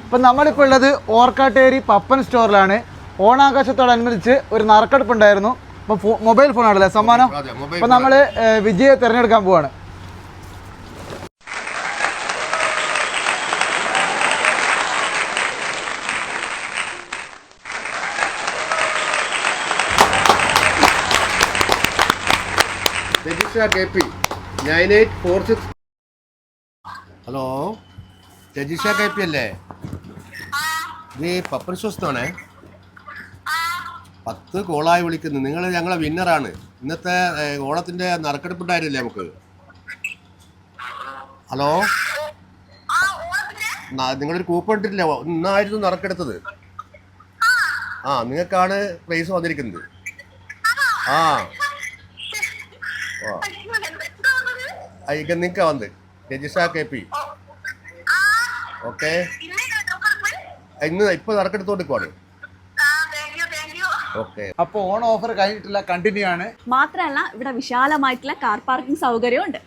അപ്പം നമ്മളിപ്പോൾ ഉള്ളത് ഓർക്കാട്ടേരി പപ്പൻ സ്റ്റോറിലാണ്. ഓണാഘോഷത്തോടനുബന്ധിച്ച് ഒരു നറുക്കെടുപ്പ് ഉണ്ടായിരുന്നു. അപ്പോൾ മൊബൈൽ ഫോണാണല്ലേ സമ്മാനം. അപ്പം നമ്മൾ വിജയെ തിരഞ്ഞെടുക്കാൻ പോവാണ്. ഹലോ, രജിഷ കെ പി അല്ലേ? ഇത് പപ്പൻ സ്റ്റോഴ്സിനാണേ. 10 കോളായി വിളിക്കുന്നു. നിങ്ങൾ ഞങ്ങളെ വിന്നറാണ്. ഇന്നത്തെ ഓണത്തിന്റെ നറുക്കെടുപ്പുണ്ടായിരുന്നില്ലേ നമുക്ക്? ഹലോ, നിങ്ങളൊരു കൂപ്പൺ ഇട്ടിട്ടില്ല? ഇന്നായിരുന്നു നറുക്കെടുത്തത്. നിങ്ങൾക്കാണ് പ്രൈസ് വന്നിരിക്കുന്നത്. നിങ്ങൾക്ക് വന്ന് രജിഷ കെ പി. ഓക്കെ, ഇപ്പൊ നറുക്കെടുത്തോണ്ടിരിക്കുവാണ്. അപ്പോൾ ഓൺ ഓഫർ കഴിഞ്ഞിട്ടില്ല, കണ്ടിന്യൂ ആണ്. മാത്രമല്ല ഇവിടെ വിശാലമായിട്ടുള്ള കാർ പാർക്കിംഗ് സൗകര്യമുണ്ട്.